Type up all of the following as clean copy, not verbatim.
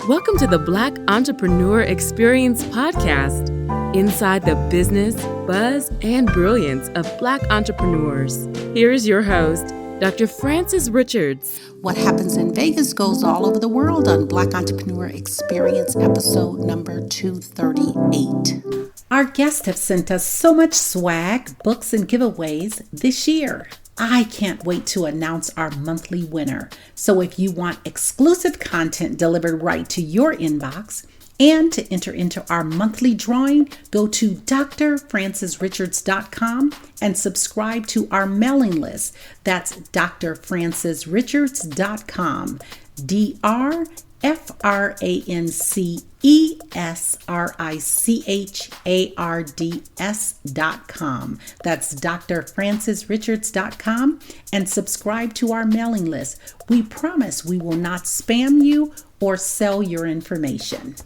Welcome to the Black Entrepreneur Experience podcast, inside the business, buzz, and brilliance of Black entrepreneurs. Here is your host, Dr. Frances Richards. What happens in Vegas goes all over the world on Black Entrepreneur Experience episode number 238. Our guests have sent us so much swag, books, and giveaways this year. I can't wait to announce our monthly winner. So if you want exclusive content delivered right to your inbox and to enter into our monthly drawing, go to drfrancesrichards.com and subscribe to our mailing list. That's drfrancesrichards.com. drfrancesrichards.com. That's drfrancesrichards.com and subscribe to our mailing list. We promise we will not spam you or sell your information.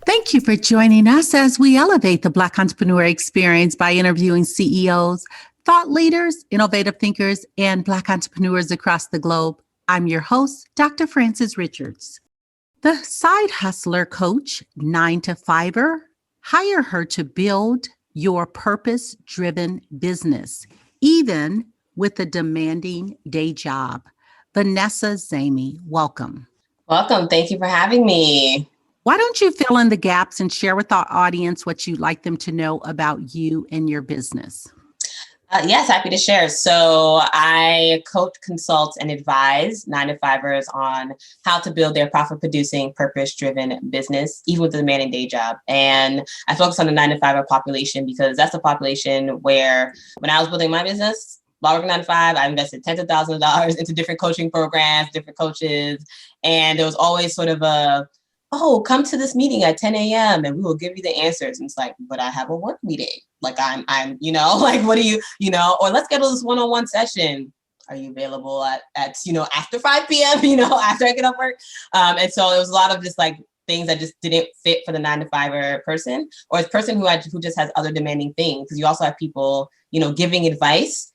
Thank you for joining us as we elevate the Black entrepreneur experience by interviewing CEOs, thought leaders, innovative thinkers, and Black entrepreneurs across the globe. I'm your host, Dr. Frances Richards. The side hustler coach, 9-to-5er, hire her to build your purpose-driven business, even with a demanding day job. Vanessa Zamy, welcome. Welcome. Thank you for having me. Why don't you fill in the gaps and share with our audience what you'd like them to know about you and your business? Yes, happy to share. So I coach, consult, and advise 9-to-5ers on how to build their profit-producing, purpose-driven business, even with a demanding day job. And I focus on the 9-to-5er population because that's the population where, when I was building my business, while working 9-to-5, I invested tens of thousands of dollars into different coaching programs, different coaches, and there was always sort of come to this meeting at 10 a.m. and we will give you the answers. And it's like, but I have a work meeting. Like I'm, like, what do you, or let's get this one-on-one session. Are you available at after 5 p.m., after I get off work? And so it was a lot of just like things that just didn't fit for the 9-to-5er person or a person who just has other demanding things. Because you also have people, giving advice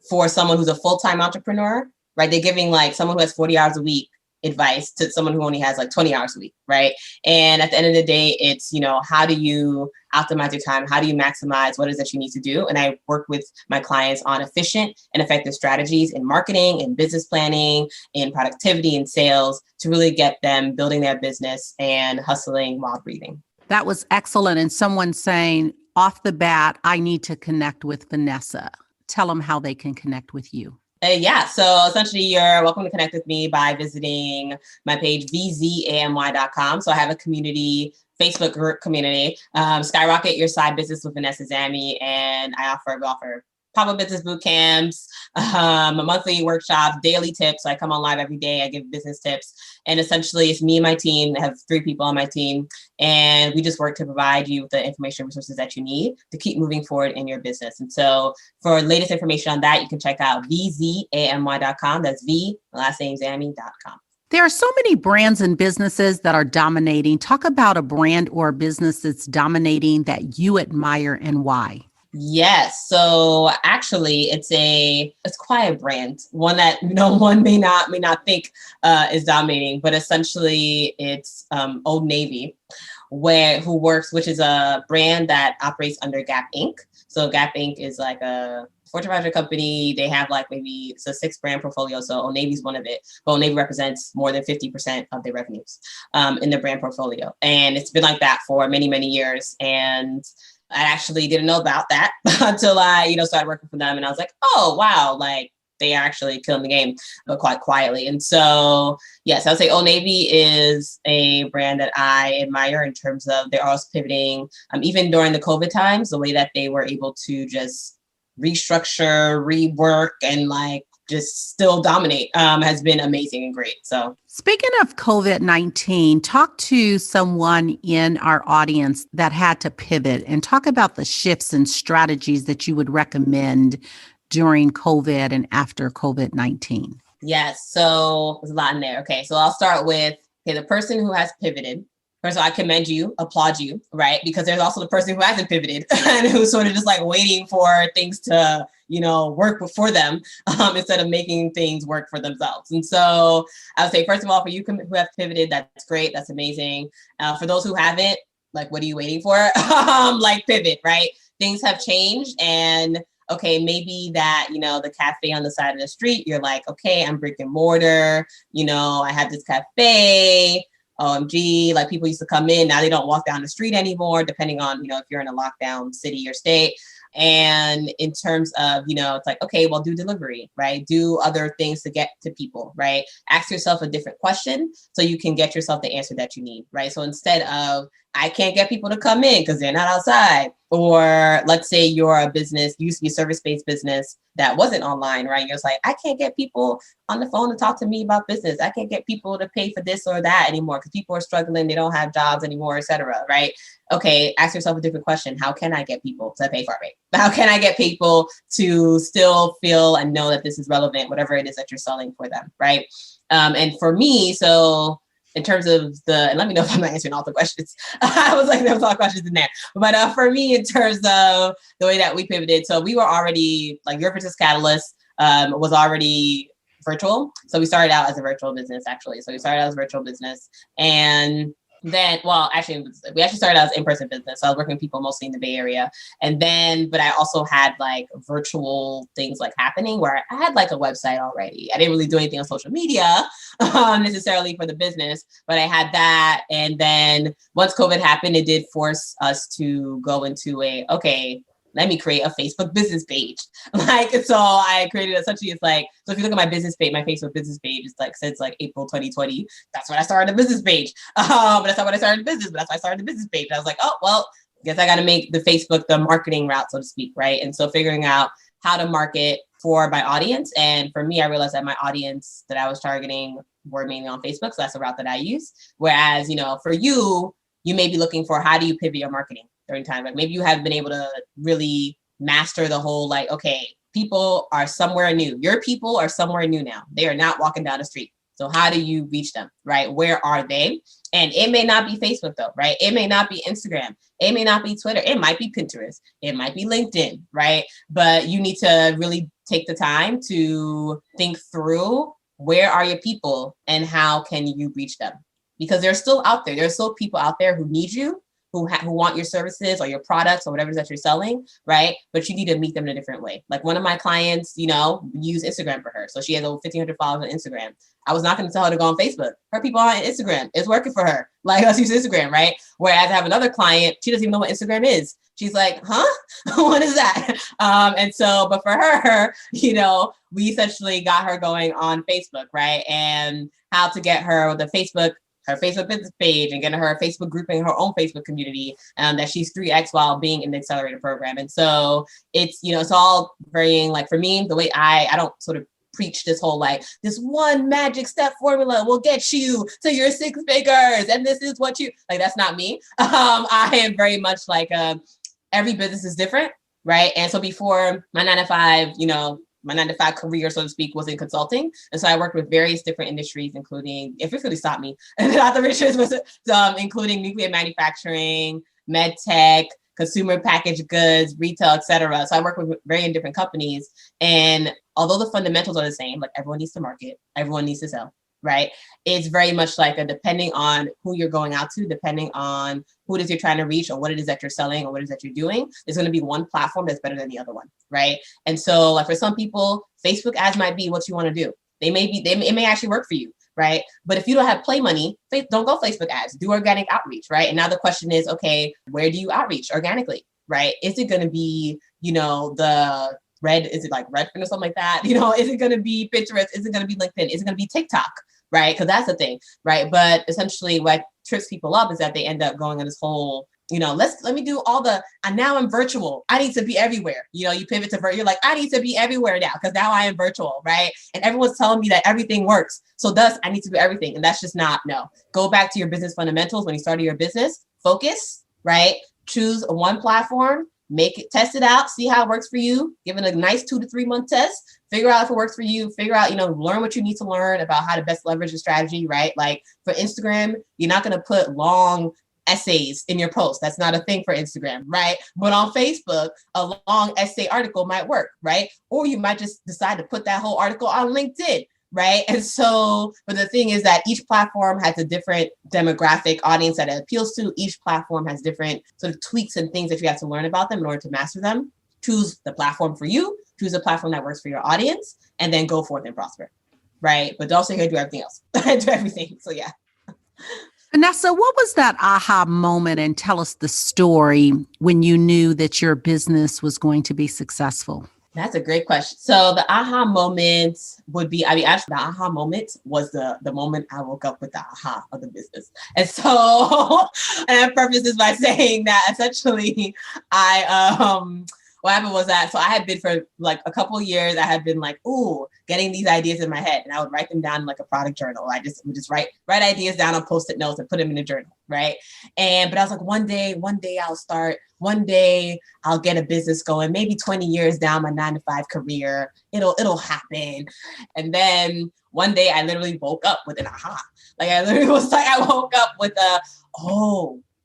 for someone who's a full-time entrepreneur, right? They're giving like someone who has 40 hours a week advice to someone who only has like 20 hours a week, right? And at the end of the day, it's, how do you optimize your time? How do you maximize what it is that you need to do? And I work with my clients on efficient and effective strategies in marketing and business planning, in productivity and sales to really get them building their business and hustling while breathing. That was excellent. And someone saying off the bat, I need to connect with Vanessa. Tell them how they can connect with you. So essentially you're welcome to connect with me by visiting my page, vzamy.com. So I have a community, Facebook group community, Skyrocket Your Side Business with Vanessa Zamy. And we offer pop-up business boot camps, a monthly workshop, daily tips. So I come on live every day. I give business tips. And essentially it's me and my team. I have 3 people on my team. And we just work to provide you with the information resources that you need to keep moving forward in your business. And so for latest information on that, you can check out vzamy.com. That's V, last name Zamy.com. There are so many brands and businesses that are dominating. Talk about a brand or a business that's dominating that you admire and why. Yes. So actually it's quite a brand, one that, one may not think is dominating, but essentially it's Old Navy, which is a brand that operates under Gap Inc. So Gap Inc. is like a Fortune 500 company. They have it's a 6-brand portfolio. So Old Navy is one of it. But Old Navy represents more than 50% of their revenues in their brand portfolio. And it's been like that for many, many years. And I actually didn't know about that until I, started working for them. And I was like, oh, wow, like they are actually killing the game, but quite quietly. And so, yes, I would say Old Navy is a brand that I admire in terms of they're always pivoting, even during the COVID times, the way that they were able to just restructure, rework, and just still dominate has been amazing and great. So speaking of COVID-19, talk to someone in our audience that had to pivot and talk about the shifts and strategies that you would recommend during COVID and after COVID-19. Yes. So there's a lot in there. Okay. So I'll start with, the person who has pivoted First of all, I commend you, applaud you, right? Because there's also the person who hasn't pivoted and who's sort of just like waiting for things to, work for them instead of making things work for themselves. And so I would say, first of all, for you who have pivoted, that's great. That's amazing. For those who haven't, like, what are you waiting for? Like, pivot, right? Things have changed, and okay, maybe that, the cafe on the side of the street, you're like, okay, I'm brick and mortar, I have this cafe. OMG, like people used to come in. Now they don't walk down the street anymore, depending on, if you're in a lockdown city or state. And in terms of, it's like, okay, well, do delivery, right? Do other things to get to people, right? Ask yourself a different question so you can get yourself the answer that you need, right? So instead of, I can't get people to come in because they're not outside. Or let's say you're a business, you used to be a service-based business that wasn't online, right? You're just like, I can't get people on the phone to talk to me about business. I can't get people to pay for this or that anymore because people are struggling. They don't have jobs anymore, et cetera, right? Okay, ask yourself a different question. How can I get people to pay for it? How can I get people to still feel and know that this is relevant, whatever it is that you're selling for them, right? And for me, so in terms of and let me know if I'm not answering all the questions. I was like, there was a lot of questions in there. But for me, in terms of the way that we pivoted, so we were already, like, Your Business Catalyst was already virtual. So we started out as a virtual business, actually. So we started out as a virtual business. And then, well, actually, we actually started out as in-person business. So I was working with people mostly in the Bay Area. And then, but I also had like virtual things like happening where I had like a website already. I didn't really do anything on social media necessarily for the business, but I had that. And then once COVID happened, it did force us to go into let me create a Facebook business page. Like, so I created essentially, it's like, so if you look at my business page, my Facebook business page is like, since like April 2020, that's when I started the business page. But that's not when I started the business, but that's why I started the business page. I was like, oh, well, I guess I got to make the Facebook the marketing route, so to speak, right? And so figuring out how to market for my audience. And for me, I realized that my audience that I was targeting were mainly on Facebook. So that's the route that I use. Whereas, for you may be looking for, how do you pivot your marketing during time? Like, maybe you have been able to really master the whole, like, okay, people are somewhere new. Your people are somewhere new now. They are not walking down the street. So how do you reach them, right? Where are they? And it may not be Facebook though, right? It may not be Instagram. It may not be Twitter. It might be Pinterest. It might be LinkedIn, right? But you need to really take the time to think through, where are your people and how can you reach them? Because they're still out there. There's still people out there who need you, who want your services or your products or whatever it is that you're selling, right? But you need to meet them in a different way. Like, one of my clients, use Instagram for her. So she has over 1,500 followers on Instagram. I was not going to tell her to go on Facebook. Her people are on Instagram. It's working for her. Like, let's use Instagram, right? Whereas I have another client, she doesn't even know what Instagram is. She's like, huh? What is that? And so, but for her, we essentially got her going on Facebook, right? And how to get her her Facebook business page and getting her a Facebook group in her own Facebook community, that she's 3X while being in the accelerator program. And so it's, it's all varying. Like, for me, the way I don't sort of preach this whole, like, this one magic step formula will get you to your 6 figures. And this is what like, that's not me. I am very much like, every business is different. Right. And so before my 9 to 5, my 9 to 5 career, so to speak, was in consulting. And so I worked with various different industries, including, if it really stopped me, including nuclear manufacturing, med tech, consumer packaged goods, retail, et cetera. So I work with very different companies. And although the fundamentals are the same, like, everyone needs to market, everyone needs to sell, right? It's very much like depending on who you're going out to, depending on who it is you're trying to reach or what it is that you're selling or what it is that you're doing, there's going to be one platform that's better than the other one, right? And so, like, for some people, Facebook ads might be what you want to do. It may actually work for you, right? But if you don't have play money, don't go Facebook ads, do organic outreach, right? And now the question is, okay, where do you outreach organically, right? Is it going to be, the Red, is it like Redfin or something like that? Is it going to be Pinterest? Is it going to be LinkedIn? Is it going to be TikTok? Right? Because that's the thing, right? But essentially what trips people up is that they end up going on this whole, let me do all and now I'm virtual. I need to be everywhere. You pivot to you're like, I need to be everywhere now because now I am virtual, right? And everyone's telling me that everything works. So thus I need to do everything. And that's just no. Go back to your business fundamentals. When you started your business, focus, right? Choose one platform test it out, see how it works for you, give it a nice 2 to 3 month test, figure out if it works for you, figure out, learn what you need to learn about how to best leverage the strategy, right? Like for Instagram, you're not going to put long essays in your post. That's not a thing for Instagram, right? But on Facebook, a long essay article might work, right? Or you might just decide to put that whole article on LinkedIn, right? And so, but the thing is that each platform has a different demographic audience that it appeals to. Each platform has different sort of tweaks and things that you have to learn about them in order to master them. Choose the platform for you, choose a platform that works for your audience, and then go forth and prosper, right? But don't say here, do everything else. Do everything. So yeah. Vanessa, what was that aha moment, and tell us the story when you knew that your business was going to be successful? That's a great question. So the aha moment would be, actually the aha moment was the moment I woke up with the aha of the business. And so, and I preface this by saying that essentially what happened was that, so I had been for like a couple of years, I had been like, getting these ideas in my head, and I would write them down in like a product journal. I would just write ideas down on Post-it notes and put them in a journal, right? But I was like, one day I'll start, one day I'll get a business going, maybe 20 years down my 9-to-5 career, it'll happen. And then one day I literally woke up with an aha. Like I literally was like, I woke up with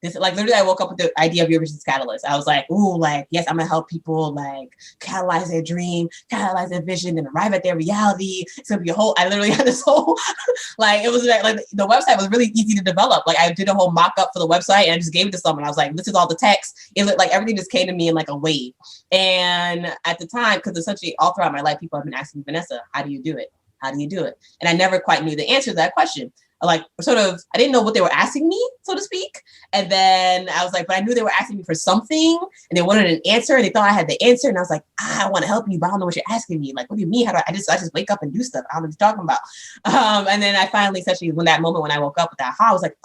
this, like literally I woke up with the idea of your business catalyst. I was like, yes, I'm gonna help people like catalyze their dream, catalyze their vision, and arrive at their reality. It's gonna be I literally had this whole, like, it was like the website was really easy to develop. Like I did a whole mock-up for the website and I just gave it to someone. I was like, this is all the text. It looked like everything just came to me in like a wave. And at the time, because essentially all throughout my life, people have been asking me, Vanessa, how do you do it? How do you do it? And I never quite knew the answer to that question. Like sort of, I didn't know what they were asking me, so to speak. And then I was like, but I knew they were asking me for something and they wanted an answer and they thought I had the answer. And I was like, I want to help you, but I don't know what you're asking me. Like, what do you mean? How do I just wake up and do stuff? I don't know what you're talking about. And then I finally, essentially, when I woke up with that aha, I was like,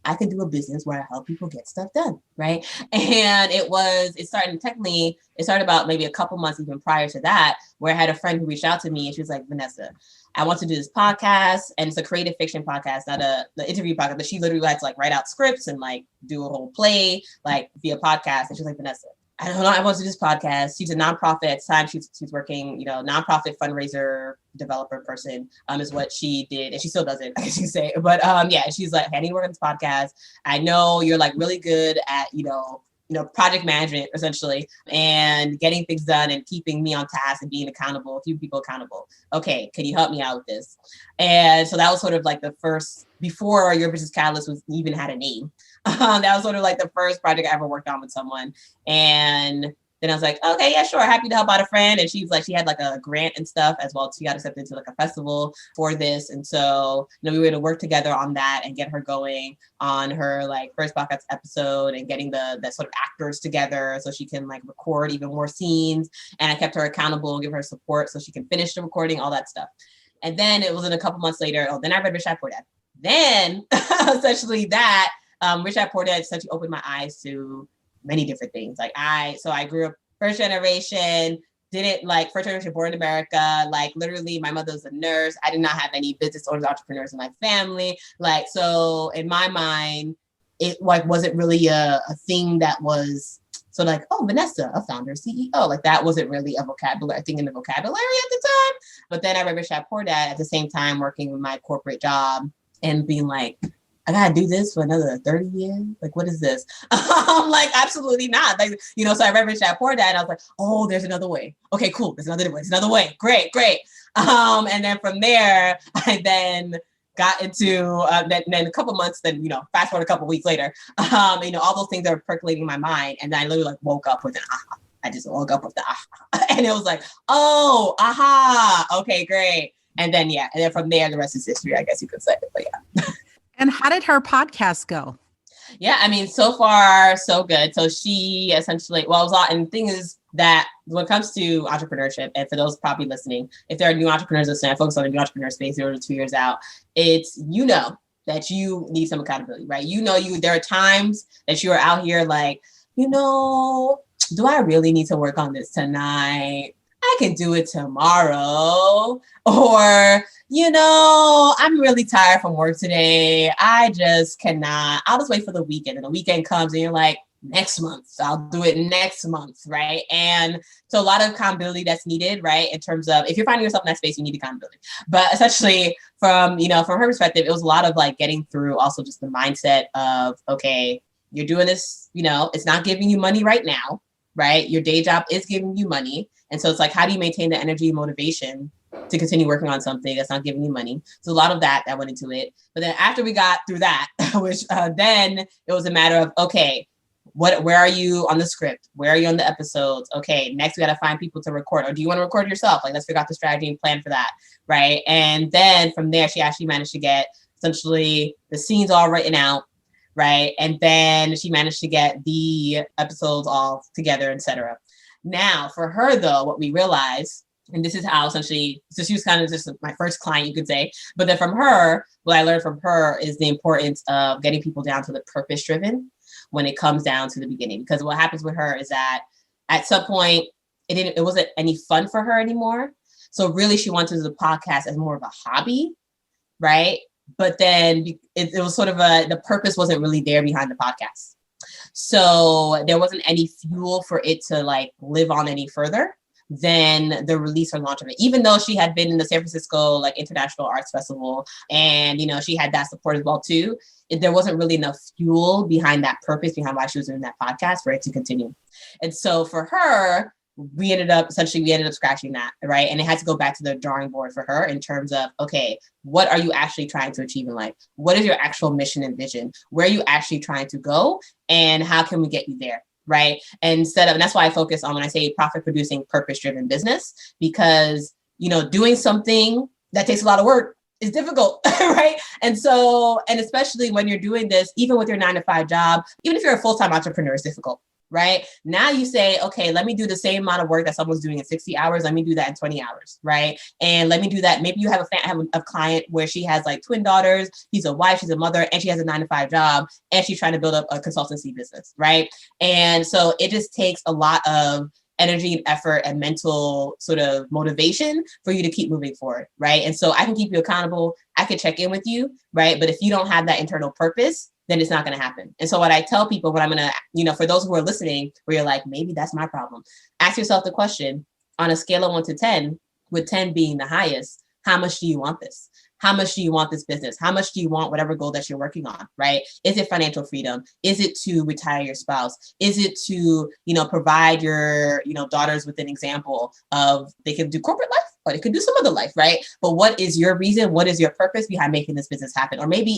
I can do a business where I help people get stuff done, right? And it started about maybe a couple months even prior to that, where I had a friend who reached out to me and she was like, Vanessa, I want to do this podcast, and it's a creative fiction podcast, not the interview podcast, but she literally had to like write out scripts and like do a whole play, like via podcast. And she was like, Vanessa, I don't know, I want to do this podcast. She's a nonprofit at the time. She's working, nonprofit fundraiser developer person, is what she did. And she still does it, I guess you could say. But yeah, she's like, hey, I need to work on this podcast. I know you're like really good at, project management essentially, and getting things done and keeping me on task and being accountable, keeping people accountable. Okay, can you help me out with this? And so that was sort of like the first, before Your Business Catalyst even had a name. That was sort of like the first project I ever worked on with someone. And then I was like, okay, yeah, sure. Happy to help out a friend. And she was like, she had like a grant and stuff as well. She got accepted to like a festival for this. And so, we were to work together on that and get her going on her like first podcast episode and getting the sort of actors together so she can like record even more scenes. And I kept her accountable, give her support so she can finish the recording, all that stuff. And then it was in a couple months later, then I read Rich Dad Poor Dad. Then essentially that, Rich Dad Poor Dad essentially opened my eyes to many different things. Like I grew up first generation, first generation born in America. Like literally my mother's a nurse. I did not have any business owners, entrepreneurs in my family. Like, so in my mind, it like wasn't really a thing that was so like, Vanessa, a founder, CEO. Like that wasn't really a vocabulary, thing in the vocabulary at the time. But then I read Rich Dad Poor Dad at the same time working with my corporate job and being like, I gotta do this for another 30 years? Like, what is this? I'm like, absolutely not. Like, so I read Rich Dad Poor Dad and I was like, there's another way. Okay, cool. There's another way. There's another way. Great. And then from there, I then got into, then a couple months, then, fast forward a couple weeks later, all those things are percolating in my mind. And then I literally like woke up with an aha. I just woke up with the aha. And it was like, aha. Okay, great. And then, yeah. And then from there, the rest is history, I guess you could say. But yeah. And how did her podcast go? Yeah, so far, so good. So she essentially, and the thing is that when it comes to entrepreneurship, and for those probably listening, if there are new entrepreneurs listening, I focus on the new entrepreneur space 0 to 2 years out, it's, that you need some accountability, right? There are times that you are out here like, do I really need to work on this tonight? I can do it tomorrow. Or, I'm really tired from work today. I just cannot. I'll just wait for the weekend. And the weekend comes and you're like, next month. I'll do it next month, right? And so a lot of accountability that's needed, right? In terms of if you're finding yourself in that space, you need accountability. But essentially from her perspective, it was a lot of like getting through also just the mindset of, okay, you're doing this, it's not giving you money right now, right? Your day job is giving you money. And so it's like, how do you maintain the energy and motivation to continue working on something that's not giving you money? So a lot of that went into it. But then after we got through that, which then it was a matter of, okay, where are you on the script? Where are you on the episodes? Okay, next we got to find people to record. Or do you want to record yourself? Like, let's figure out the strategy and plan for that, right? And then from there, she actually managed to get essentially the scenes all written out, right? And then she managed to get the episodes all together, etc. Now, for her, though, what we realized, and this is how essentially, so she was kind of just my first client, you could say. But then from her, what I learned from her is the importance of getting people down to the purpose-driven when it comes down to the beginning. Because what happens with her is that at some point, it wasn't any fun for her anymore. So really, she wanted the podcast as more of a hobby, right? But then it was sort of the purpose wasn't really there behind the podcast. So there wasn't any fuel for it to like live on any further than the release or launch of it. Even though she had been in the San Francisco like International Arts Festival and, she had that support as well too, there wasn't really enough fuel behind that purpose behind why she was doing that podcast for it to continue. And so for her, we ended up scratching that, right? And it had to go back to the drawing board for her in terms of, okay, what are you actually trying to achieve in life? What is your actual mission and vision? Where are you actually trying to go? And how can we get you there? Right. And that's why I focus on when I say profit producing, purpose driven business, because, doing something that takes a lot of work is difficult. Right. And especially when you're doing this, even with your 9-to-5 job, even if you're a full-time entrepreneur, it's difficult. Right. Now you say, okay, let me do the same amount of work that someone's doing in 60 hours. Let me do that in 20 hours. Right. And let me do that. Maybe you have a client where she has like twin daughters. She's a wife, she's a mother, and she has a 9-to-5 job, and she's trying to build up a consultancy business. Right. And so it just takes a lot of energy and effort and mental sort of motivation for you to keep moving forward. Right. And so I can keep you accountable. I can check in with you. Right. But if you don't have that internal purpose, then it's not going to happen. And so what I tell people when I'm going to, for those who are listening, where you're like, maybe that's my problem, ask yourself the question on a scale of 1 to 10, with 10 being the highest, how much do you want this? How much do you want this business? How much do you want whatever goal that you're working on, right? Is it financial freedom? Is it to retire your spouse? Is it to, provide your, daughters with an example of they can do corporate life or they could do some other life, right? But what is your reason? What is your purpose behind making this business happen? Or maybe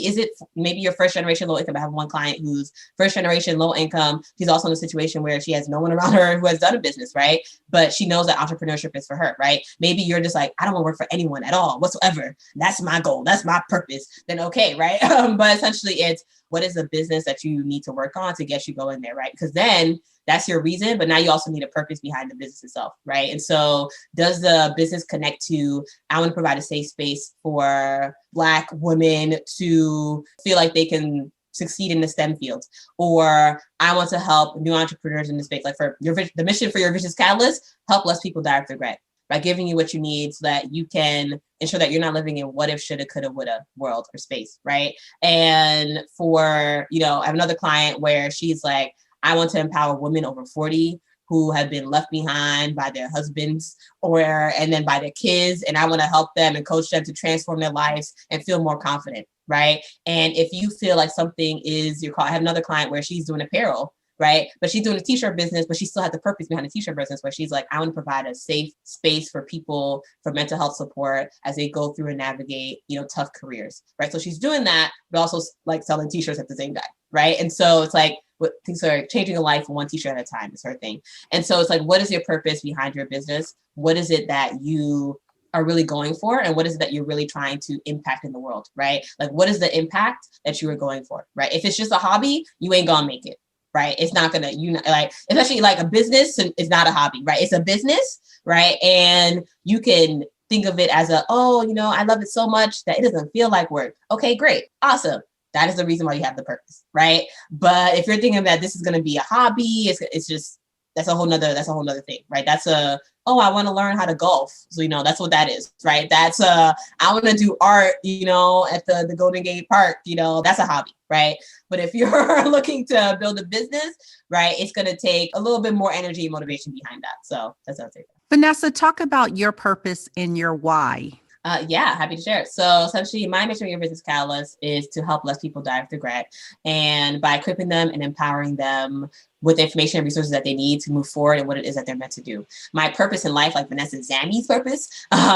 you're first generation low income. I have one client who's first generation low income. She's also in a situation where she has no one around her who has done a business, right? But she knows that entrepreneurship is for her, right? Maybe you're just like, I don't want to work for anyone at all whatsoever. That's my goal. That's my purpose. Then okay, right? But essentially it's, what is the business that you need to work on to get you going there, right? Because then that's your reason, but now you also need a purpose behind the business itself, right? And so does the business connect to, I want to provide a safe space for Black women to feel like they can succeed in the STEM fields, or I want to help new entrepreneurs in the space, like for the mission for your Business Catalyst, help less people die of regret by giving you what you need so that you can ensure that you're not living in what if, shoulda, coulda, woulda world or space, right? And for, I have another client where she's like, I want to empower women over 40 who have been left behind by their husbands and then by their kids. And I want to help them and coach them to transform their lives and feel more confident, right? And if you feel like something is your call, I have another client where she's doing apparel, right? But she's doing a t-shirt business, but she still has the purpose behind the t-shirt business where she's like, I want to provide a safe space for people for mental health support as they go through and navigate, tough careers, right? So she's doing that, but also like selling t-shirts at the same time, right? And so it's like, things are changing a life one t-shirt at a time is her thing. And so it's like, what is your purpose behind your business? What is it that you are really going for? And what is it that you're really trying to impact in the world, right? Like, what is the impact that you are going for, right? If it's just a hobby, you ain't gonna make it, right? It's not gonna, especially like a business is not a hobby, right? It's a business, right? And you can think of it as I love it so much that it doesn't feel like work. Okay, great. Awesome. That is the reason why you have the purpose, right? But if you're thinking that this is going to be a hobby, it's just, that's a whole nother thing, right? That's I want to learn how to golf. So, that's what that is, right? That's I want to do art, at the Golden Gate Park, that's a hobby, right? But if you're looking to build a business, right, it's going to take a little bit more energy and motivation behind that. So that's what I'll say. Vanessa, talk about your purpose and your why. Yeah, happy to share it. So essentially, my mission with Your Business Catalyst is to help less people die of regret. And by equipping them and empowering them with the information and resources that they need to move forward and what it is that they're meant to do. My purpose in life, like Vanessa Zamy's purpose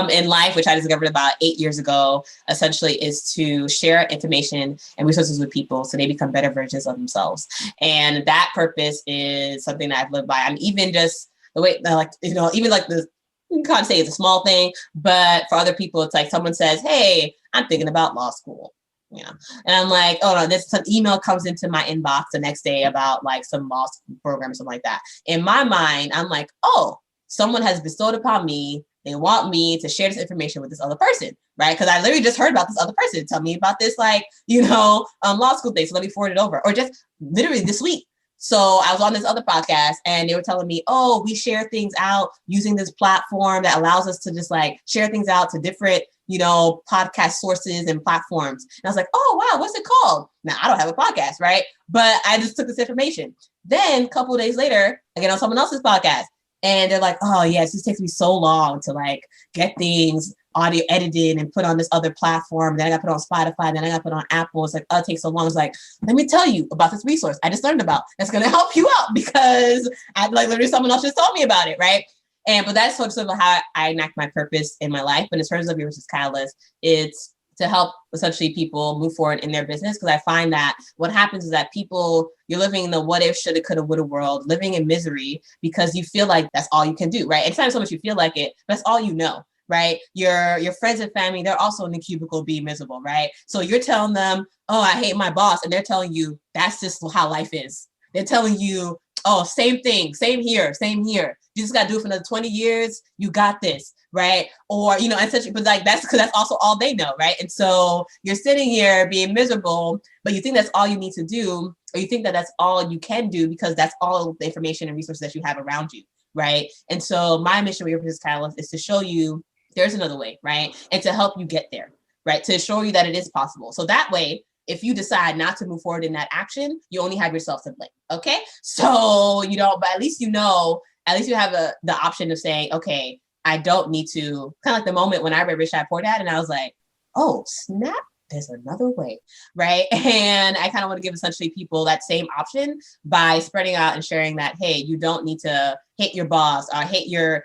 in life, which I discovered about 8 years ago, essentially is to share information and resources with people so they become better versions of themselves. And that purpose is something that I've lived by. I'm even just the way, like, even like the, you can kind of say it's a small thing, but for other people, it's like someone says, hey, I'm thinking about law school. And I'm like, oh no, this some email comes into my inbox the next day about like some law school program or something like that. In my mind, I'm like, oh, someone has bestowed upon me. They want me to share this information with this other person, right? Because I literally just heard about this other person tell me about this, like, law school thing. So let me forward it over. Or just literally this week. So I was on this other podcast and they were telling me, oh, we share things out using this platform that allows us to just like share things out to different, podcast sources and platforms. And I was like, oh, wow, what's it called? Now, I don't have a podcast, right? But I just took this information. Then a couple of days later, I get on someone else's podcast and they're like, oh, yeah, it just takes me so long to like get things audio edited and put on this other platform. Then I got put on Spotify. Then I got put on Apple. It's like, oh, it takes so long. It's like, let me tell you about this resource I just learned about. That's going to help you out because I like literally someone else just told me about it. Right. But that's sort of how I enact my purpose in my life. But in terms of Your Business Catalyst, it's to help essentially people move forward in their business. Because I find that what happens is that people, you're living in the what if, shoulda, coulda, woulda world, living in misery because you feel like that's all you can do. Right. And it's not so much you feel like it, but that's all you know. Right? Your friends and family, they're also in the cubicle being miserable, right? So you're telling them, oh, I hate my boss. And they're telling you, that's just how life is. They're telling you, oh, same thing, same here, same here. You just got to do it for another 20 years. You got this, right? Or, essentially, but like, that's because that's also all they know, right? And so you're sitting here being miserable, but you think that's all you need to do, or you think that that's all you can do because that's all the information and resources that you have around you, right? And so my mission with Your Business Catalyst is to show you there's another way, right? And to help you get there, right? To show you that it is possible. So that way, if you decide not to move forward in that action, you only have yourself to blame, okay? So, but at least you have the option of saying, okay, I don't need to, kind of like the moment when I read Rich Dad Poor Dad, and I was like, oh, snap. There's another way, right? And I kind of want to give essentially people that same option by spreading out and sharing that, hey, you don't need to hate your boss or hate your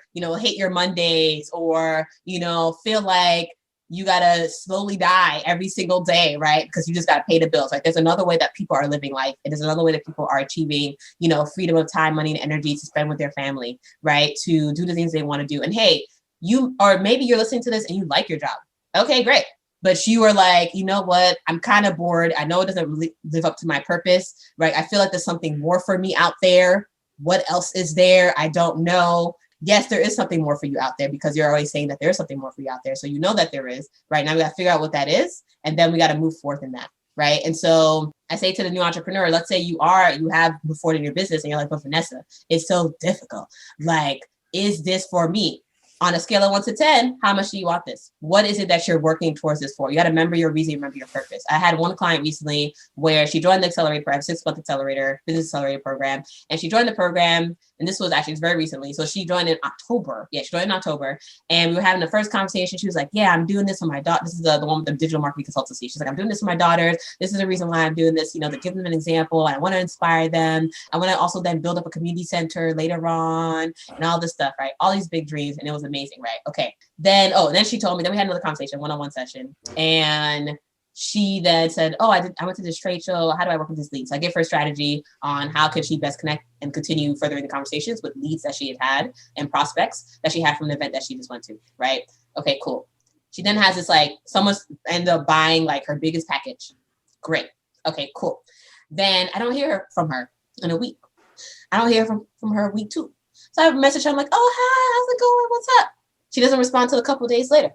Mondays or, feel like you got to slowly die every single day, right? Because you just got to pay the bills. Like there's another way that people are living life. And there's another way that people are achieving, freedom of time, money, and energy to spend with their family, right? To do the things they want to do. And hey, maybe you're listening to this and you like your job. Okay, great. But you were like, you know what? I'm kind of bored. I know it doesn't really live up to my purpose, right? I feel like there's something more for me out there. What else is there? I don't know. Yes, there is something more for you out there because you're always saying that there's something more for you out there. So you know that there is, right? Now we got to figure out what that is. And then we got to move forth in that, right? And so I say to the new entrepreneur, let's say you have moved forward in your business and you're like, but Vanessa, it's so difficult. Like, is this for me? On a scale of 1 to 10, how much do you want this? What is it that you're working towards this for? You got to remember your reason, remember your purpose. I had one client recently where she joined the Accelerator, I have a 6-month Accelerator, Business Accelerator program. And she joined the program, and this was actually very recently. So she joined in October. Yeah, she joined in October. And we were having the first conversation. She was like, yeah, I'm doing this for my daughter. This is the one with the digital marketing consultancy. She's like, I'm doing this for my daughters. This is the reason why I'm doing this, to give them an example. I want to inspire them. I want to also then build up a community center later on and all this stuff, right? All these big dreams. And it was amazing, right? Okay. Then she told me, then we had another conversation, one-on-one session. And she then said, oh, I went to this trade show. How do I work with this lead? So I gave her a strategy on how could she best connect and continue furthering the conversations with leads that she had and prospects that she had from the event that she just went to, right? Okay, cool. She then has this, like, someone ended up buying like her biggest package. Great. Okay, cool. Then I don't hear from her in a week. I don't hear from her week 2. So I message her. I'm like, oh, hi, how's it going? What's up? She doesn't respond till a couple of days later.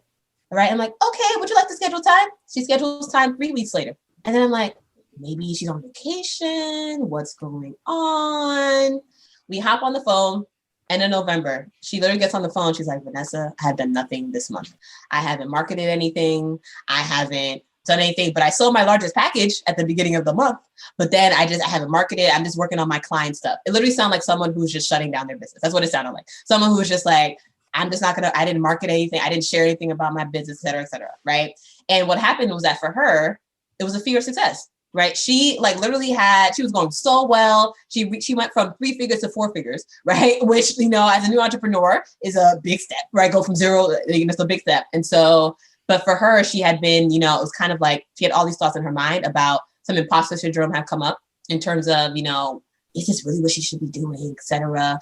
All right. I'm like, okay, would you like to schedule time? She schedules time 3 weeks later. And then I'm like, maybe she's on vacation. What's going on? We hop on the phone. End of November, she literally gets on the phone. She's like, Vanessa, I have done nothing this month. I haven't marketed anything. I haven't done anything, but I sold my largest package at the beginning of the month. But then I haven't marketed. I'm just working on my client stuff. It literally sounded like someone who's just shutting down their business. That's what it sounded like. Someone who was just like, I'm just not going to, I didn't market anything. I didn't share anything about my business, et cetera, right? And what happened was that for her, it was a fear of success, right? She she was going so well. She went from 3 figures to 4 figures, right? Which, as a new entrepreneur is a big step, right? Go from zero, it's a big step. And so, but for her, she had been, it was kind of like, she had all these thoughts in her mind about some imposter syndrome had come up in terms of, is this really what she should be doing, et cetera.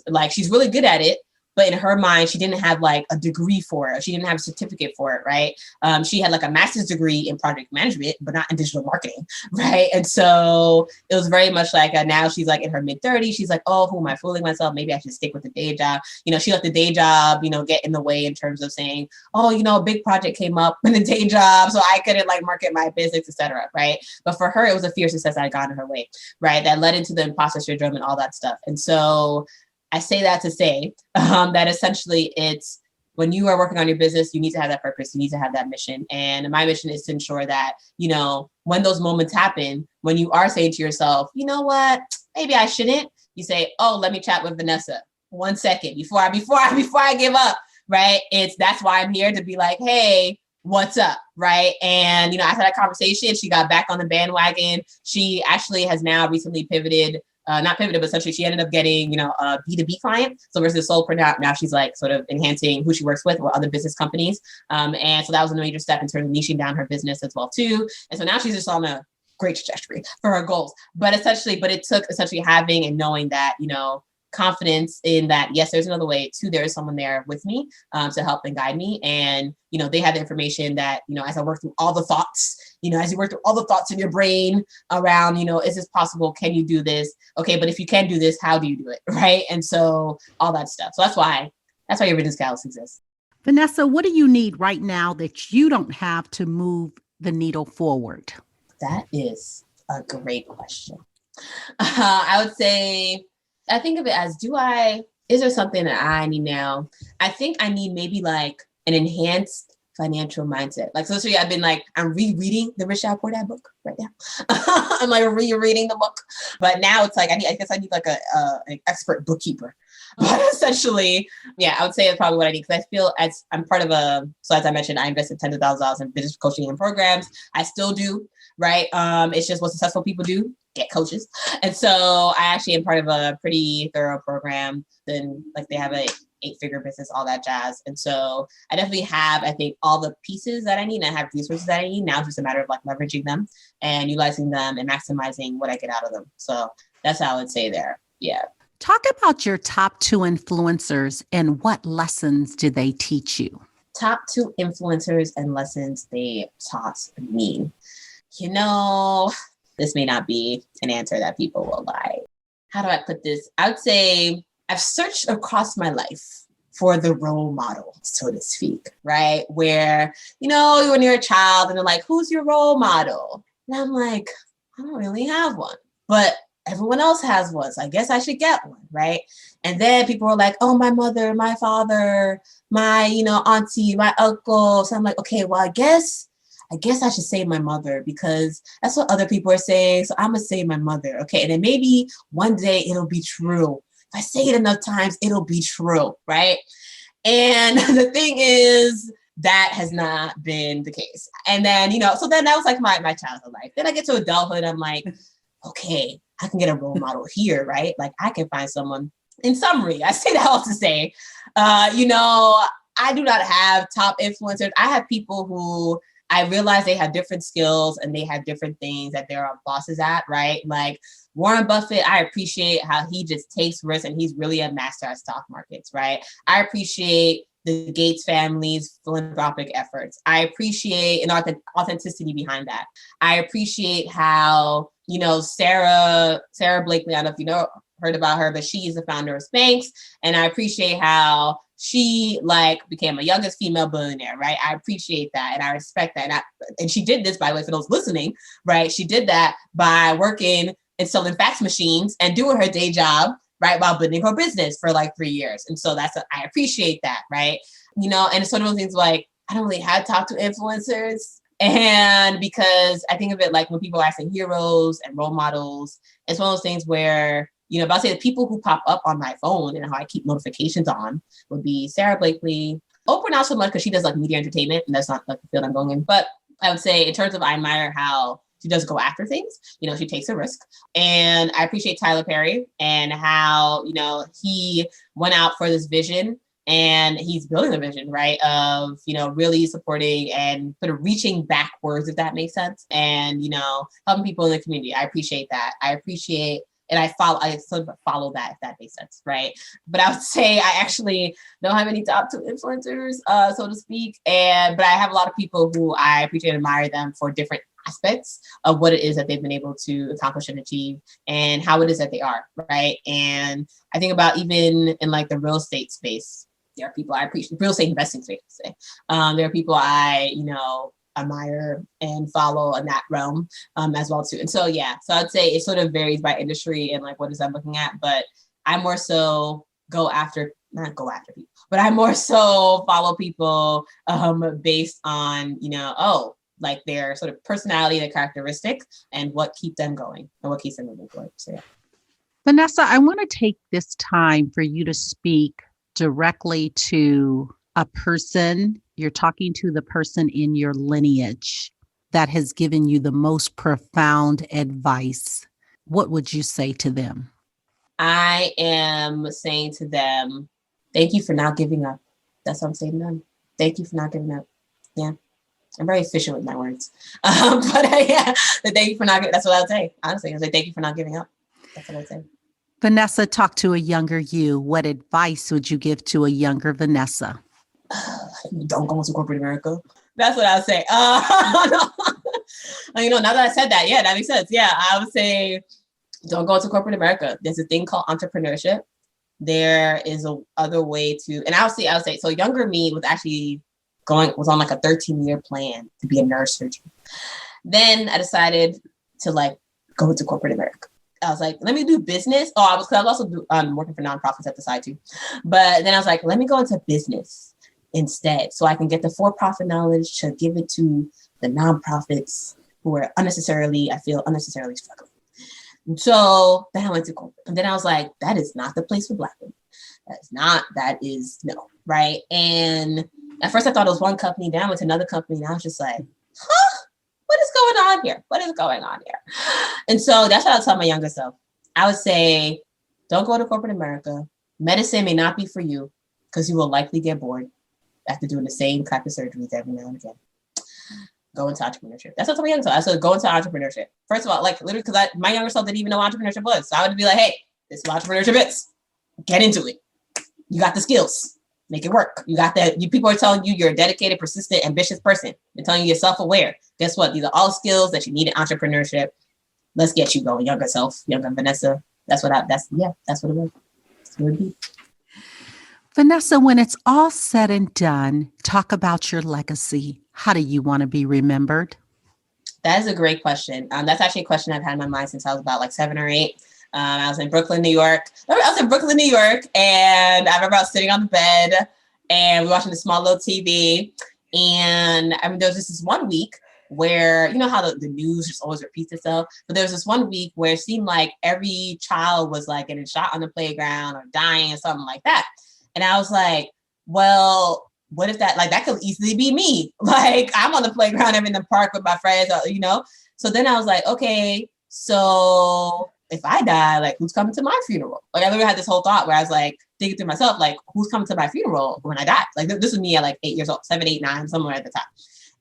Like she's really good at it. But in her mind, she didn't have like a degree for it. She didn't have a certificate for it, right? She had like a master's degree in project management, but not in digital marketing, right? And so it was very much like now she's like in her mid-30s. She's like, oh, who am I fooling myself? Maybe I should stick with the day job. She let the day job, get in the way in terms of saying, oh, a big project came up in the day job, so I couldn't like market my business, et cetera, right? But for her, it was a fear of success that got in her way, right? That led into the imposter syndrome and all that stuff. And so I say that to say that essentially it's when you are working on your business, you need to have that purpose. You need to have that mission. And my mission is to ensure that, when those moments happen, when you are saying to yourself, you know what, maybe I shouldn't, you say, oh, let me chat with Vanessa 1 second before I give up, right? That's why I'm here, to be like, hey, what's up, right? And, after that conversation, she got back on the bandwagon. She actually has now recently pivoted. Not pivoted, but essentially she ended up getting, a B2B client. So versus Solopreneur, now she's like sort of enhancing who she works with other business companies. And so that was a major step in terms of niching down her business as well too. And so now she's just on a great trajectory for her goals. But it took essentially having and knowing that, confidence in that, yes, there's another way. 2, there is someone there with me to help and guide me. And, they have the information that, as I work through all the thoughts, as you work through all the thoughts in your brain around, is this possible? Can you do this? Okay, but if you can do this, how do you do it? Right. And so all that stuff. So that's why your business catalyst exists. Vanessa, what do you need right now that you don't have to move the needle forward? That is a great question. I would say, I think of it as, is there something that I need now? I think I need maybe like an enhanced financial mindset. Like, so I've been like, I'm rereading the Rich Dad Poor Dad book right now. I'm like rereading the book, but now it's like, I guess I need like an expert bookkeeper. But essentially, yeah, I would say that's probably what I need, because I feel I'm part of so as I mentioned, I invested tens of thousands of dollars in business coaching and programs. I still do, right? It's just what successful people do, get coaches. And so I actually am part of a pretty thorough program. Then like they have a 8-figure business, all that jazz. And so I definitely have, I think, all the pieces that I need, and I have resources that I need. Now it's just a matter of like leveraging them and utilizing them and maximizing what I get out of them. So that's how I would say there. Yeah. Talk about your top 2 influencers and what lessons did they teach you? Top 2 influencers and lessons they taught me. This may not be an answer that people will like. How do I put this? I would say I've searched across my life for the role model, so to speak, right? Where, when you're a child and they're like, who's your role model? And I'm like, I don't really have one, but everyone else has one, so I guess I should get one, right? And then people were like, oh, my mother, my father, my, auntie, my uncle. So I'm like, okay, well, I guess I should say my mother, because that's what other people are saying. So I'm going to say my mother. Okay. And then maybe one day it'll be true. If I say it enough times, it'll be true. Right. And the thing is, that has not been the case. And then, so then that was like my childhood life. Then I get to adulthood. I'm like, okay, I can get a role model here. Right. Like I can find someone. In summary, I say that all to say, I do not have top influencers. I have people who I realize they have different skills and they have different things that they're bosses at, right? Like Warren Buffett, I appreciate how he just takes risks and he's really a master at stock markets, right? I appreciate the Gates family's philanthropic efforts. I appreciate an authenticity behind that. I appreciate how, Sarah Blakely, I don't know if heard about her, but she is the founder of Spanx. And I appreciate how she became a youngest female billionaire, right? I appreciate that. And I respect that. And she did this, by the way, for those listening, right? She did that by working and selling fax machines and doing her day job, right? While building her business for 3 years. And so I appreciate that, right? And it's one of those things I don't really have top 2 influencers. And because I think of it like when people are asking heroes and role models, it's one of those things where, but I'll say the people who pop up on my phone and how I keep notifications on would be Sarah Blakely. Oprah, not so much because she does like media entertainment and that's not like the field I'm going in. But I would say in terms of I admire how she does go after things, she takes a risk. And I appreciate Tyler Perry and how, he went out for this vision and he's building the vision, right? Of, really supporting and sort of reaching backwards, if that makes sense. And, helping people in the community. I appreciate that. And I sort of follow that, if that makes sense, right? But I would say I actually don't have any top 2 influencers, so to speak. But I have a lot of people who I appreciate and admire them for different aspects of what it is that they've been able to accomplish and achieve and how it is that they are, right? And I think about even in like the real estate space, there are people I appreciate, real estate investing space, say. There are people I, admire and follow in that realm as well too. And so, so I'd say it sort of varies by industry and like what is I'm looking at, but I more so not go after people, but I more so follow people based on, like their sort of personality, their characteristic and what keep them going and what keeps them moving forward. So yeah. Vanessa, I want to take this time for you to speak directly to a person. You're talking to the person in your lineage that has given you the most profound advice. What would you say to them? I am saying to them, thank you for not giving up. That's what I'm saying to them. Thank you for not giving up. Yeah. I'm very efficient with my words. Thank you for not giving up. That's what I would say. Honestly, I would say thank you for not giving up. That's what I would say. Vanessa, talk to a younger you. What advice would you give to a younger Vanessa? Don't go into corporate America. That's what I would say. Now that I said that, that makes sense. Yeah, I would say don't go into corporate America. There's a thing called entrepreneurship. There is a other way to, and I would say, so younger me was actually was on like a 13-year plan to be a neurosurgeon. Then I decided to like go into corporate America. I was like, let me do business. I was also working for nonprofits at the side too. But then I was like, let me go into business instead. So I can get the for-profit knowledge to give it to the nonprofits who are unnecessarily struggling. And so then I went to corporate. And then I was like, that is not the place for Black women. No, right? And at first I thought it was one company, then I went to another company and I was just like, what is going on here? What is going on here? And so that's what I'll tell my younger self. I would say, don't go to corporate America. Medicine may not be for you because you will likely get bored after doing the same type of surgeries every now and again. Go into entrepreneurship. That's what I told my younger self. I said, go into entrepreneurship. First of all, like literally, because my younger self didn't even know what entrepreneurship was. So I would be like, hey, this is what entrepreneurship is. Get into it. You got the skills. Make it work. You got that. People are telling you you're a dedicated, persistent, ambitious person. They're telling you you're self-aware. Guess what? These are all skills that you need in entrepreneurship. Let's get you going, younger self, younger Vanessa. That's what it was. That's what it would be. Vanessa, when it's all said and done, talk about your legacy. How do you want to be remembered? That is a great question. That's actually a question I've had in my mind since I was about like 7 or 8. I was in Brooklyn, New York. And I remember I was sitting on the bed and we were watching this small little TV. And I mean, there was just this one week where, you know how the news just always repeats itself. But there was this one week where it seemed like every child was like getting shot on the playground or dying or something like that. And I was like, well, what if that could easily be me? Like I'm on the playground, I'm in the park with my friends, So then I was like, okay, so if I die, like who's coming to my funeral? Like I literally had this whole thought where I was like thinking to myself, like who's coming to my funeral when I die? Like this was me at like 8 years old, 7, 8, 9, somewhere at the time.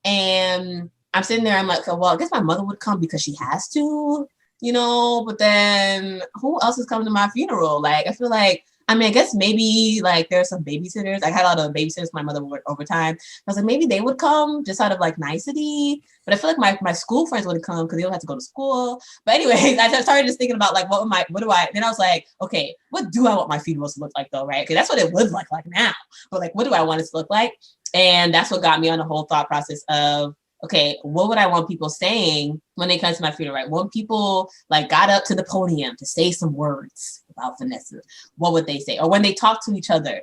And I'm sitting there, I'm like, well, I guess my mother would come because she has to, but then who else is coming to my funeral? Like, I feel like, I guess maybe like there's some babysitters. I had a lot of babysitters. My mother would work overtime. I was like, maybe they would come just out of like nicety. But I feel like my school friends would come because they don't have to go to school. But anyways, I started just thinking about like, then I was like, okay, what do I want my funerals to look like though, right? Because that's what it would look like now. But like, what do I want it to look like? And that's what got me on the whole thought process of, okay, what would I want people saying when they come to my funeral, right? When people like got up to the podium to say some words about Vanessa, what would they say? Or when they talk to each other,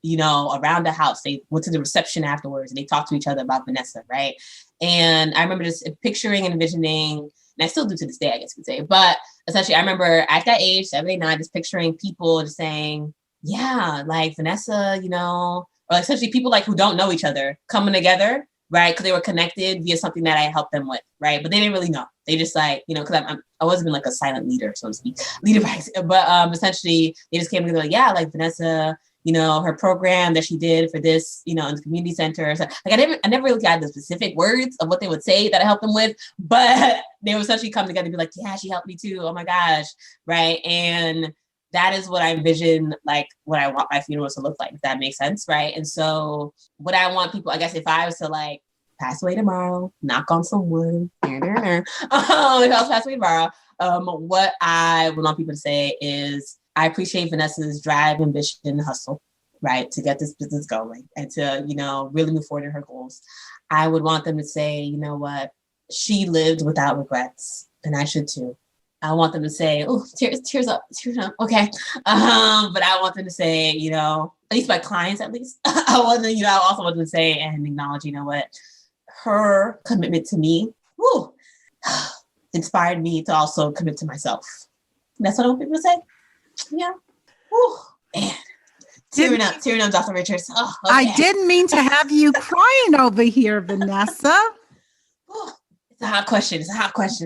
around the house, they went to the reception afterwards and they talked to each other about Vanessa, right? And I remember just picturing and envisioning, and I still do to this day, I guess you could say, but essentially I remember at that age, 7, 8, 9, just picturing people just saying, yeah, like Vanessa, or essentially people like who don't know each other coming together, right? Because they were connected via something that I helped them with, right? But they didn't really know. They just like, because I wasn't like a silent leader, so to speak, but essentially they just came together like, yeah, like Vanessa, her program that she did for this, in the community center. So, like I never really got the specific words of what they would say that I helped them with, but they would essentially come together and be like, yeah, she helped me too. Oh my gosh, right? And that is what I envision, like what I want my funerals to look like, if that makes sense, right? And so what I want people, I guess if I was to like pass away tomorrow, knock on some wood, if I was pass away tomorrow, what I would want people to say is, I appreciate Vanessa's drive, ambition, and hustle, right, to get this business going and to, really move forward in her goals. I would want them to say, you know what, she lived without regrets, and I should too. I want them to say, oh, tears up. Okay. But I want them to say, at least my clients, at least, I also want them to say and acknowledge, what, her commitment to me, inspired me to also commit to myself. That's what I want people to say. Yeah. Woo. Man. Tearing up, Dr. Richards. Oh, okay. I didn't mean to have you crying over here, Vanessa. It's a hot question.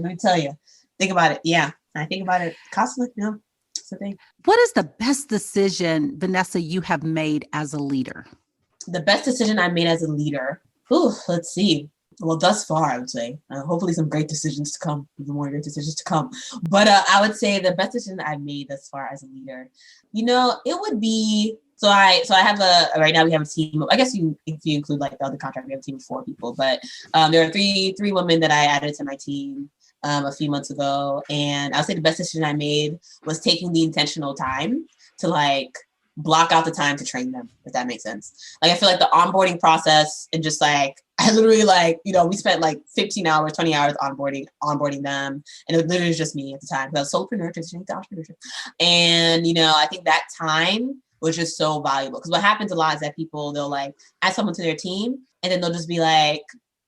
Let me tell you. Think about it. Yeah. I think about it constantly. Yeah. It's the thing. What is the best decision, Vanessa, you have made as a leader? The best decision I made as a leader. Let's see. Well, thus far, I would say, hopefully some great decisions to come, even more great decisions to come. But I would say the best decision I've made thus far as a leader, it would be, so I have right now we have a team, I guess if you include like the other contract, we have a team of 4 people, but there are three women that I added to my team a few months ago. And I would say the best decision I made was taking the intentional time to like block out the time to train them, if that makes sense. Like, I feel like the onboarding process and just like, I literally like, we spent like 15 hours, 20 hours onboarding them. And it literally was just me at the time. Because I was solopreneur, transitioning to entrepreneurship. And, I think that time was just so valuable. Because what happens a lot is that people, they'll like add someone to their team and then they'll just be like,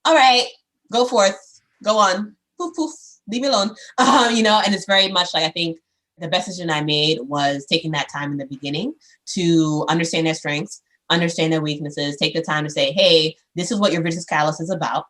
all right, go forth, go on, poof, poof, leave me alone. And it's very much like, I think the best decision I made was taking that time in the beginning to understand their strengths, understand their weaknesses, take the time to say, hey, this is what your business catalyst is about.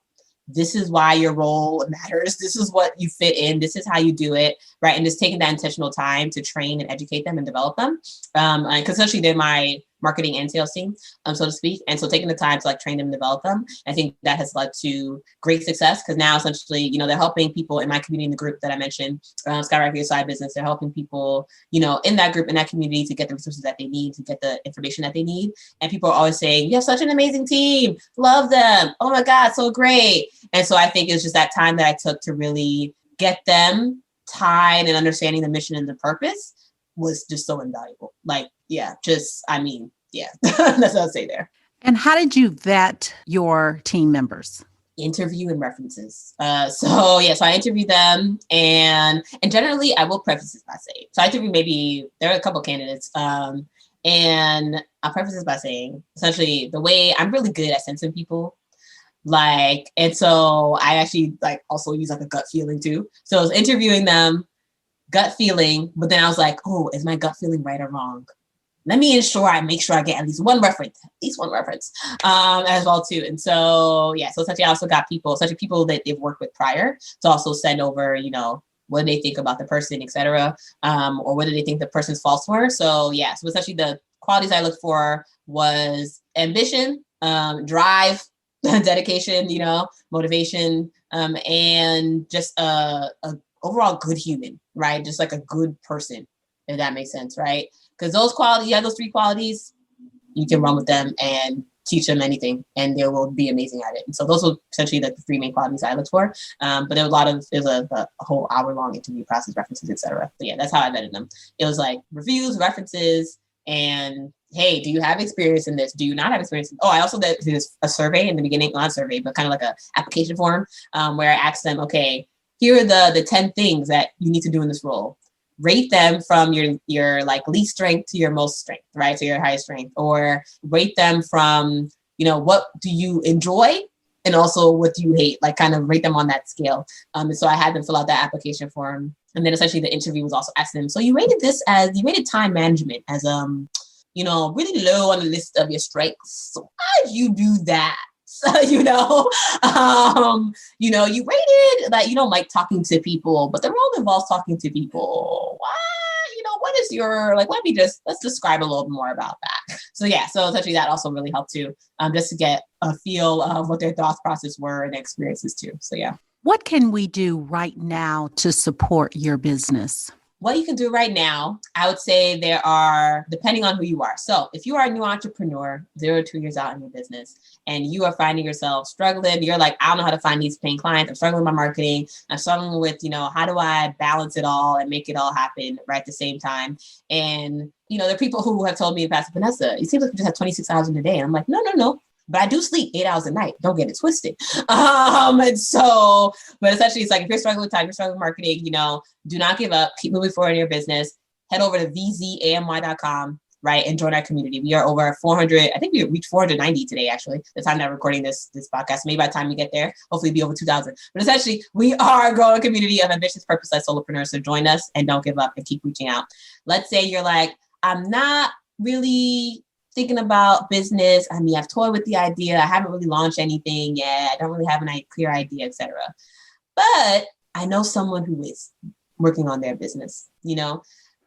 This is why your role matters. This is what you fit in. This is how you do it, right? And just taking that intentional time to train and educate them and develop them. Because essentially they're my marketing and sales team, so to speak. And so taking the time to like train them and develop them, I think that has led to great success because now essentially, they're helping people in my community, in the group that I mentioned, Skyrocket Your Side Business. They're helping people, in that group, in that community to get the resources that they need, to get the information that they need. And people are always saying, you have such an amazing team. Love them. Oh my God, so great. And so I think it's just that time that I took to really get them tied and understanding the mission and the purpose was just so invaluable. Like, yeah, that's what I'll say there. And how did you vet your team members? Interview and references. So I interview them and generally I will preface this by saying, so I interview there are a couple candidates and I'll preface this by saying, essentially the way I'm really good at sensing people, like, and so I actually like also use like a gut feeling too. So I was interviewing them, gut feeling, but then I was like, oh, is my gut feeling right or wrong? Let me make sure I get at least one reference as well too. And so, so essentially I also got people that they've worked with prior to also send over, what do they think about the person, et cetera, or what do they think the person's faults were. So essentially the qualities I looked for was ambition, drive, dedication, motivation, and just a overall good human, right? Just like a good person, if that makes sense, right? Because those qualities, those 3 qualities, you can run with them and teach them anything and they will be amazing at it. And so those were essentially the 3 main qualities I looked for. But there was a whole hour-long interview process, references, et cetera. But that's how I vetted them. It was like reviews, references, and hey, do you have experience in this? Do you not have experience? Oh, I also did a survey in the beginning, not a survey, but kind of like a application form where I asked them, okay, here are the 10 things that you need to do in this role. Rate them from your like least strength to your most strength, right? To your highest strength, or rate them from, what do you enjoy and also what do you hate, like kind of rate them on that scale. And so I had them fill out that application form. And then essentially the interview was also asking them, so you rated time management as, really low on the list of your strengths. So why did you do that? You rated that you don't like talking to people, but the role involves talking to people. Why? What is your, like, let's describe a little more about that. So essentially that also really helped too, just to get a feel of what their thought process were and experiences too. So yeah. What can we do right now to support your business? What you can do right now, I would say there are, depending on who you are. So if you are a new entrepreneur, 0 to 2 years out in your business, and you are finding yourself struggling, you're like, I don't know how to find these paying clients. I'm struggling with my marketing. I'm struggling with, how do I balance it all and make it all happen right at the same time? And, there are people who have told me in the past, Vanessa, it seems like you just have 26 hours in a day. And I'm like, no. But I do sleep 8 hours a night. Don't get it twisted. But essentially it's like, if you're struggling with time, you're struggling with marketing, do not give up. Keep moving forward in your business. Head over to vzamy.com, right? And join our community. We are over 400. I think we reached 490 today, actually, the time that I'm recording this podcast. Maybe by the time we get there, hopefully be over 2,000. But essentially, we are a growing community of ambitious, purpose-led solopreneurs. So join us and don't give up and keep reaching out. Let's say you're like, I'm not really thinking about business. I mean, I've toyed with the idea. I haven't really launched anything yet. I don't really have a clear idea, etc. But I know someone who is working on their business.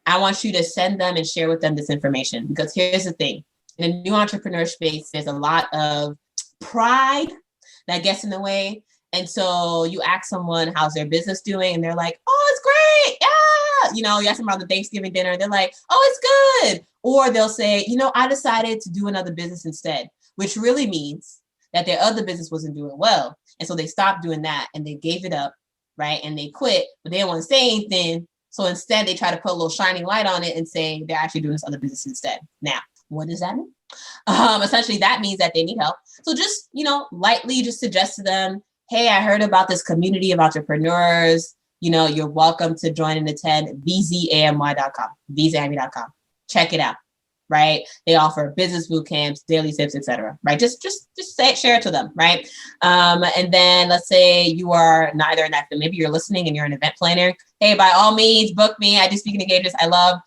I want you to send them and share with them this information, because here's the thing. In a new entrepreneur space, there's a lot of pride that gets in the way. And so you ask someone, how's their business doing? And they're like, oh, it's great. Yeah. You ask them about the Thanksgiving dinner. They're like, oh, it's good. Or they'll say, I decided to do another business instead, which really means that their other business wasn't doing well. And so they stopped doing that and they gave it up, right? And they quit, but they didn't want to say anything. So instead they try to put a little shining light on it and say they're actually doing this other business instead. Now, what does that mean? Essentially, that means that they need help. So just, lightly just suggest to them, hey, I heard about this community of entrepreneurs. You're welcome to join and attend vzamy.com. Check it out, right? They offer business boot camps, daily tips, etc. Right? Just share it to them, right? And then let's say you are neither an actor. Maybe you're listening and you're an event planner. Hey, by all means, book me. I do speaking engagements. I love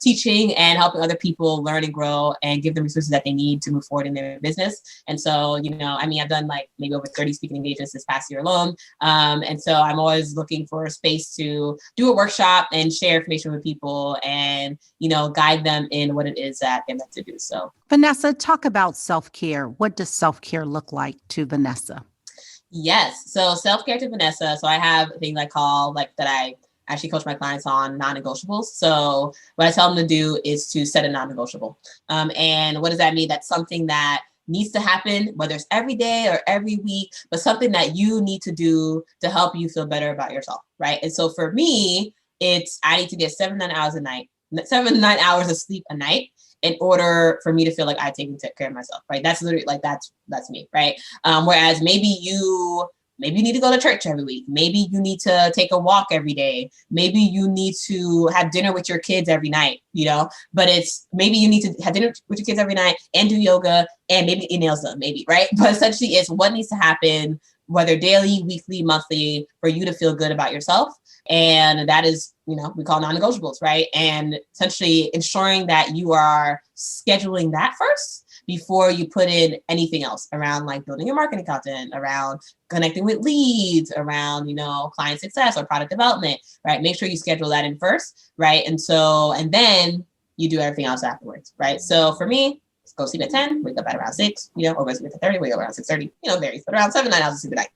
teaching and helping other people learn and grow and give them resources that they need to move forward in their business. And so, I've done maybe over 30 speaking engagements this past year alone. And so I'm always looking for a space to do a workshop and share information with people and, guide them in what it is that they're meant to do. So, Vanessa, talk about self-care. What does self-care look like to Vanessa? Yes. So self-care to Vanessa. So I have things I call that I actually coach my clients on non-negotiables. So what I tell them to do is to set a non-negotiable. And what does that mean? That's something that needs to happen, whether it's every day or every week, but something that you need to do to help you feel better about yourself, right? And so for me, I need to get 7 to 9 hours of sleep a night in order for me to feel like I've taken care of myself, right? That's literally that's me, right? Whereas maybe you need to go to church every week. Maybe you need to take a walk every day. Maybe you need to have dinner with your kids every night, but maybe you need to have dinner with your kids every night and do yoga and maybe get nails done, maybe, right? But essentially it's what needs to happen, whether daily, weekly, monthly, for you to feel good about yourself. And that is, we call non-negotiables, right? And essentially ensuring that you are scheduling that first before you put in anything else around building your marketing content, around connecting with leads, around, client success or product development, right? Make sure you schedule that in first, right? And then you do everything else afterwards, right? So for me, go sleep at 10, wake up at around 6, or go sleep at 30, wake up around 6:30, varies, but around 7, 9 hours of sleep a night.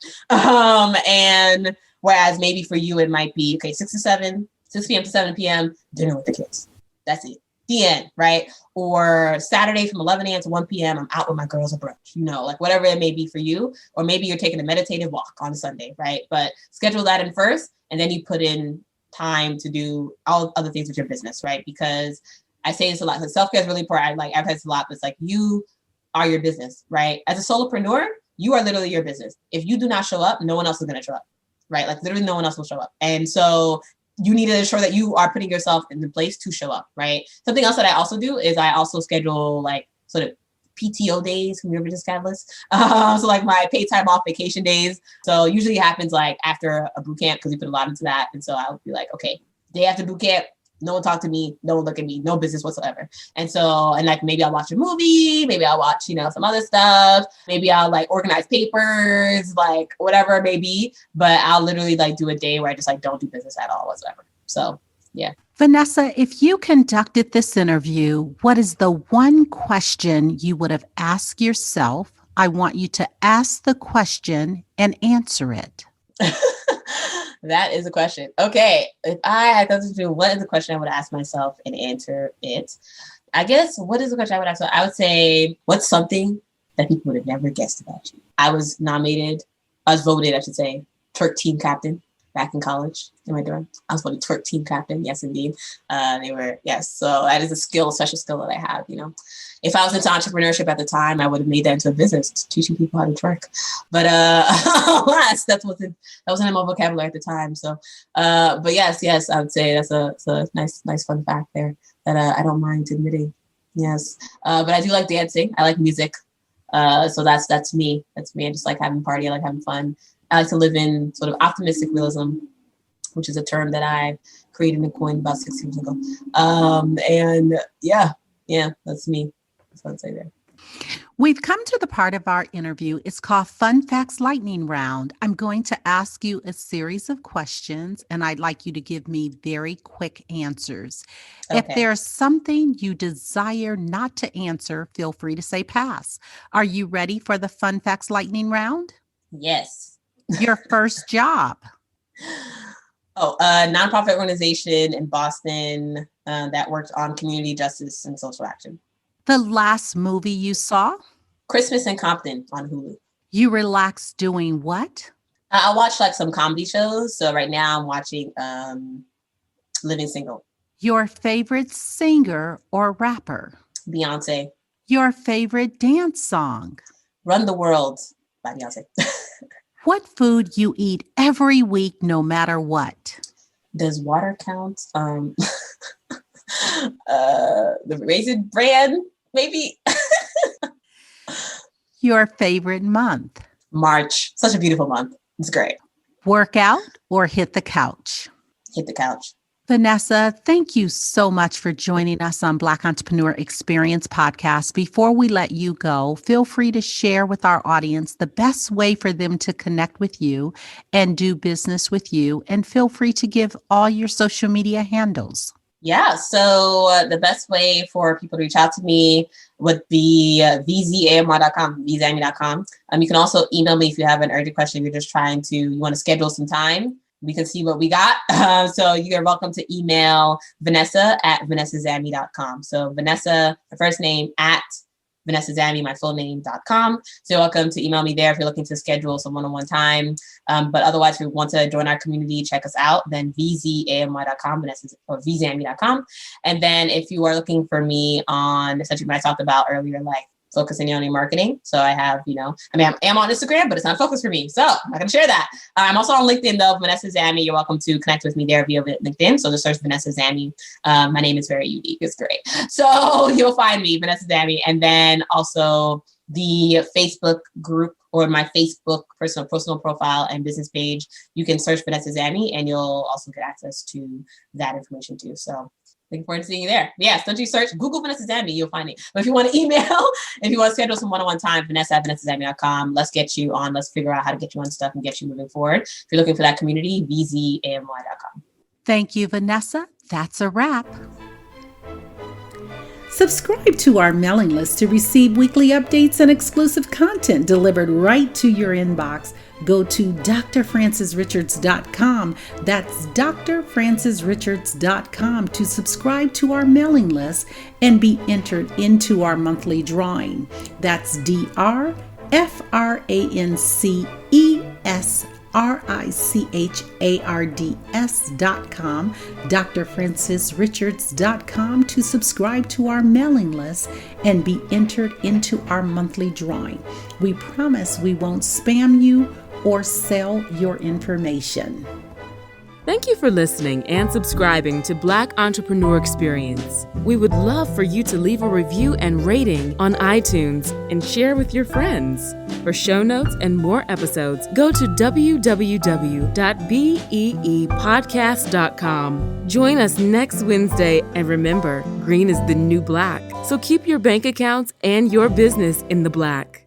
And whereas maybe for you, it might be, 6 p.m. to 7 p.m., dinner with the kids. That's it. The end, right? Or Saturday from 11 a.m. to 1 p.m., I'm out with my girls at brunch, whatever it may be for you. Or maybe you're taking a meditative walk on Sunday, right? But schedule that in first, and then you put in time to do all other things with your business, right? Because I say this a lot, because self-care is really important. I've had this a lot, but it's you are your business, right? As a solopreneur, you are literally your business. If you do not show up, no one else is going to show up, right? Literally no one else will show up. And so you need to ensure that you are putting yourself in the place to show up, right? Something else that I also do is I also schedule sort of PTO days from your business catalyst. So like my paid time off vacation days. So usually it happens like after a boot camp because we put a lot into that. And so I would be like, okay, day after boot camp, no one talk to me, no one look at me, no business whatsoever. And so, and like maybe I'll watch a movie, maybe I'll watch, some other stuff. Maybe I'll like organize papers, like whatever it may be. But I'll literally like do a day where I just like don't do business at all whatsoever. So yeah. Vanessa, if you conducted this interview, what is the one question you would have asked yourself? I want you to ask the question and answer it. That is a question. Okay. If I had to do, what is the question I would ask myself and answer it? I guess, what is the question I would ask? So I would say, what's something that people would have never guessed about you? I was voted, twerk team captain. Back in college in my dorm. I was voted twerk team captain. Yes, indeed. So that is a special skill that I have, If I was into entrepreneurship at the time, I would have made that into a business, teaching people how to twerk. But alas, that wasn't in my vocabulary at the time. So, but yes, I would say that's a nice fun fact there that I don't mind admitting. Yes. But I do like dancing. I like music. So that's me. That's me. I just like having a party. I like having fun. I like to live in sort of optimistic realism, which is a term that I created and coined about 6 years ago. And yeah, that's me. That's what I'd say there. We've come to the part of our interview. It's called Fun Facts Lightning Round. I'm going to ask you a series of questions, and I'd like you to give me very quick answers. Okay. If there's something you desire not to answer, feel free to say pass. Are you ready for the Fun Facts Lightning Round? Yes. Your first job? A nonprofit organization in Boston that worked on community justice and social action. The last movie you saw? Christmas in Compton on Hulu. You relax doing what? I watch like some comedy shows. So right now I'm watching Living Single. Your favorite singer or rapper? Beyonce. Your favorite dance song? Run the World by Beyonce. What food you eat every week, no matter what? Does water count? The Raisin Bran, maybe. Your favorite month? March. Such a beautiful month. It's great. Work out or hit the couch? Hit the couch. Vanessa, thank you so much for joining us on Black Entrepreneur Experience Podcast. Before we let you go, feel free to share with our audience the best way for them to connect with you and do business with you. And feel free to give all your social media handles. Yeah, so the best way for people to reach out to me would be vzamy.com, vzamy.com. You can also email me if you have an urgent question. If you want to schedule some time. We can see what we got. So you're welcome to email Vanessa at vanessazamy.com. So Vanessa, the first name, at Vanessa Zamy, my full name.com. So you're welcome to email me there if you're looking to schedule some one-on-one time. But otherwise, if you want to join our community, check us out, then vzamy.com, Vanessa, or vzamy.com. And then if you are looking for me on essentially what I talked about earlier, like focusing on your marketing. So I have, I'm on Instagram, but it's not focused for me. So I'm not going to share that. I'm also on LinkedIn though, Vanessa Zamy. You're welcome to connect with me there via LinkedIn. So just search Vanessa Zamy. My name is very unique. It's great. So you'll find me, Vanessa Zamy. And then also the Facebook group or my Facebook personal profile and business page. You can search Vanessa Zamy and you'll also get access to that information too. So looking forward to seeing you there. Yes, don't you search Google Vanessa Zamy, you'll find it. But if you want to email, if you want to schedule some one-on-one time, vanessa@vanessazamy.com. Let's get you on. Let's figure out how to get you on stuff and get you moving forward. If you're looking for that community, vzamy.com. Thank you, Vanessa. That's a wrap. Subscribe to our mailing list to receive weekly updates and exclusive content delivered right to your inbox. Go to drfrancisrichards.com. That's drfrancisrichards.com to subscribe to our mailing list and be entered into our monthly drawing. That's drfrancisrichards.com, drfrancisrichards.com to subscribe to our mailing list and be entered into our monthly drawing. We promise we won't spam you or sell your information. Thank you for listening and subscribing to Black Entrepreneur Experience. We would love for you to leave a review and rating on iTunes and share with your friends. For show notes and more episodes, go to www.beepodcast.com. Join us next Wednesday, and remember, green is the new black. So keep your bank accounts and your business in the black.